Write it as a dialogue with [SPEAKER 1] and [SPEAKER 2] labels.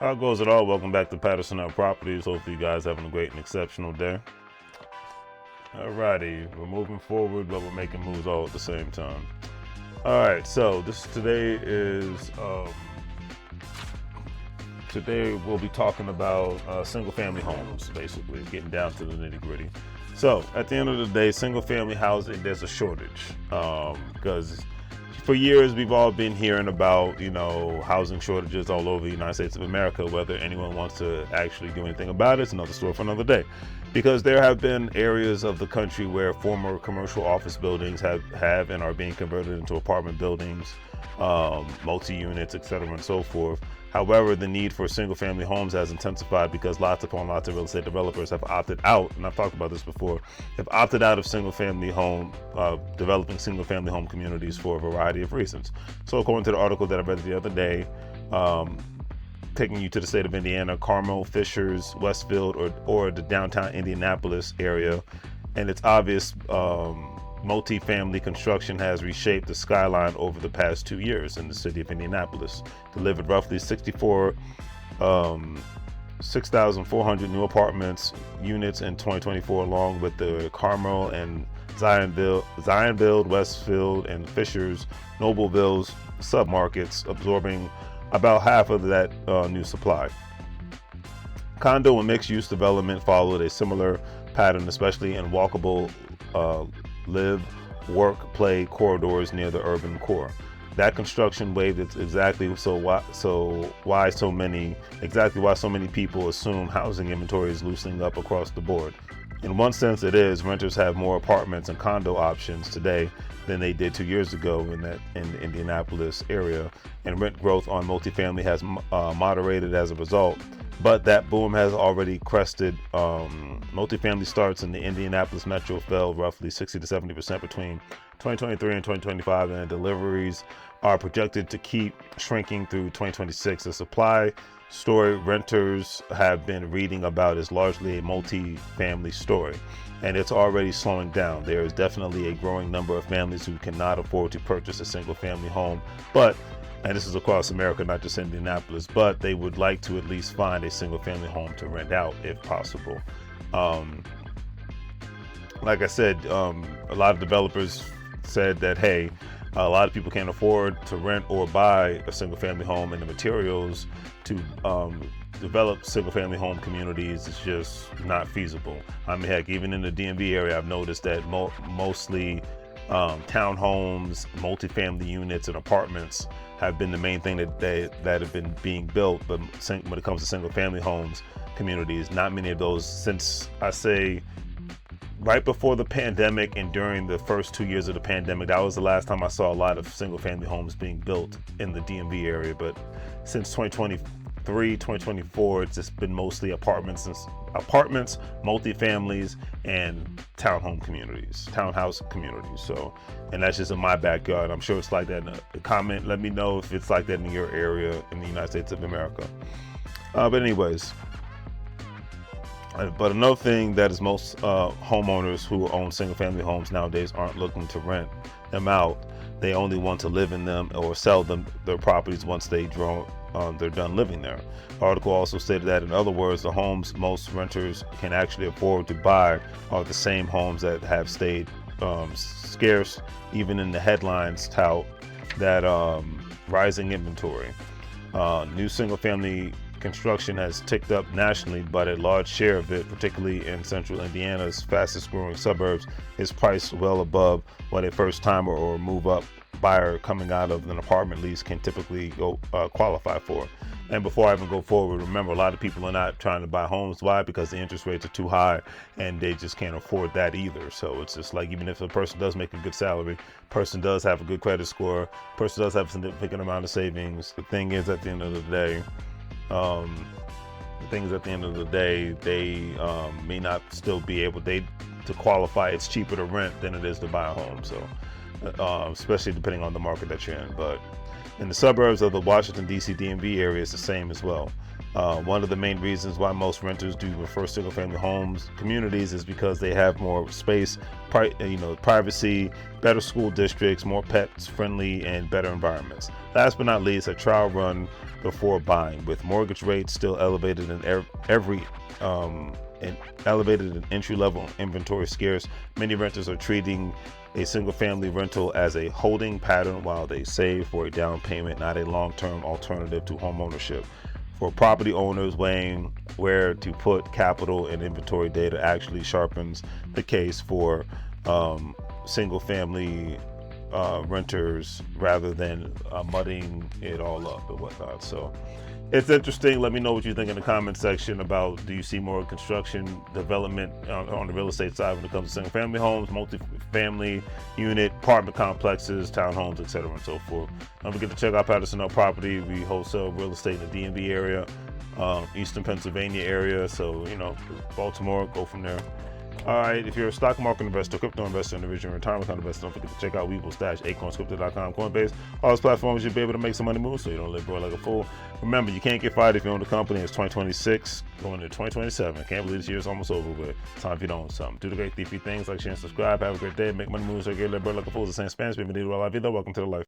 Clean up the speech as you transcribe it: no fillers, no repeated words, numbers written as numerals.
[SPEAKER 1] How goes it all? Welcome back to Patterson Properties. Hopefully you guys having a great and exceptional day. Alrighty, we're moving forward, but we're making moves all at the same time. Alright, so today we'll be talking about single family homes, basically, getting down to the nitty gritty. So at the end of the day, single family housing, there's a shortage because for years we've all been hearing about housing shortages all over the United States of America. Whether anyone wants to actually do anything about it's another story for another day, because there have been areas of the country where former commercial office buildings have and are being converted into apartment buildings, multi-units, etc., and so forth. However, the need for single family homes has intensified because lots upon lots of real estate developers have opted out, and I've talked about this before, have opted out of developing single family home communities for a variety of reasons. So according to the article that I read the other day, taking you to the state of Indiana, Carmel, Fishers, Westfield, or the downtown Indianapolis area, and it's obvious multi-family construction has reshaped the skyline over the past 2 years in the city of Indianapolis. Delivered roughly 6,400 new apartments units in 2024, along with the Carmel and Zionville, Westfield, and Fishers, Nobleville's submarkets, absorbing about half of that new supply. Condo and mixed-use development followed a similar pattern, especially in walkable live, work, play corridors near the urban core. That construction wave is exactly why so many people assume housing inventory is loosening up across the board. In one sense it is. Renters have more apartments and condo options today than they did 2 years ago in the Indianapolis area, and rent growth on multifamily has moderated as a result. But that boom has already crested. Multifamily starts in the Indianapolis metro fell roughly 60 to 70% between 2023 and 2025, and deliveries are projected to keep shrinking through 2026. The supply story renters have been reading about is largely a multi-family story, and it's already slowing down. There is definitely a growing number of families who cannot afford to purchase a single family home, and this is across America, not just Indianapolis, but they would like to at least find a single family home to rent out if possible. Like I said, a lot of developers said that, hey, a lot of people can't afford to rent or buy a single family home, and the materials to develop single family home communities is just not feasible. I mean, heck, even in the DMV area, I've noticed that mostly townhomes, multifamily units, and apartments have been the main thing that have been being built. But when it comes to single family homes communities, not many of those, since I say right before the pandemic and during the first 2 years of the pandemic, that was the last time I saw a lot of single family homes being built in the DMV area. But since 2023, 2024, it's just been mostly apartments, multifamilies, and townhouse communities. So, and that's just in my backyard. I'm sure it's like that. Comment, let me know if it's like that in your area in the United States of America. But anyways, but another thing that is most homeowners who own single family homes nowadays aren't looking to rent them out. They only want to live in them or sell their properties once they're done living there. The article also stated that, in other words, the homes most renters can actually afford to buy are the same homes that have stayed scarce. Even in the headlines tout that rising inventory. New single family construction has ticked up nationally, but a large share of it, particularly in central Indiana's fastest growing suburbs, is priced well above what a first timer or move up buyer coming out of an apartment lease can typically qualify for. And before I even go forward, remember, a lot of people are not trying to buy homes. Why? Because the interest rates are too high and they just can't afford that either. So it's just like, even if a person does make a good salary, person does have a good credit score, person does have a significant amount of savings, the thing is, at the end of the day, they may not still be able to qualify. It's cheaper to rent than it is to buy a home. So especially depending on the market that you're in. But in the suburbs of the Washington, D.C. DMV area, it's the same as well. One of the main reasons why most renters do prefer single-family homes communities is because they have more space, privacy, better school districts, more pets-friendly, and better environments. Last but not least, a trial run before buying. With mortgage rates still elevated in elevated and entry-level inventory scarce, many renters are treating a single-family rental as a holding pattern while they save for a down payment, not a long-term alternative to home ownership. For property owners, weighing where to put capital and inventory data actually sharpens the case for single-family renters rather than muddying it all up and whatnot. So it's interesting. Let me know what you think in the comment section about, do you see more construction development on the real estate side when it comes to single family homes, multi-family unit, apartment complexes, townhomes, etc. and so forth. Don't forget to check out Patterson L Property. We wholesale real estate in the DMV area, Eastern Pennsylvania area. So, Baltimore, go from there. All right, if you're a stock market investor, crypto investor, individual retirement account investor, don't forget to check out Webull Stash, AcornsCrypto.com, Coinbase. All those platforms you'll be able to make some money move so you don't live broke like a fool. Remember, you can't get fired if you own the company. It's 2026, going into 2027. Can't believe this year's almost over, but it's time if you don't own something. Do the great three things, like, share, and subscribe. Have a great day. Make money move so you get live broke like a fool. It's the same Spanish. Bienvenido a la vida. Welcome to the life.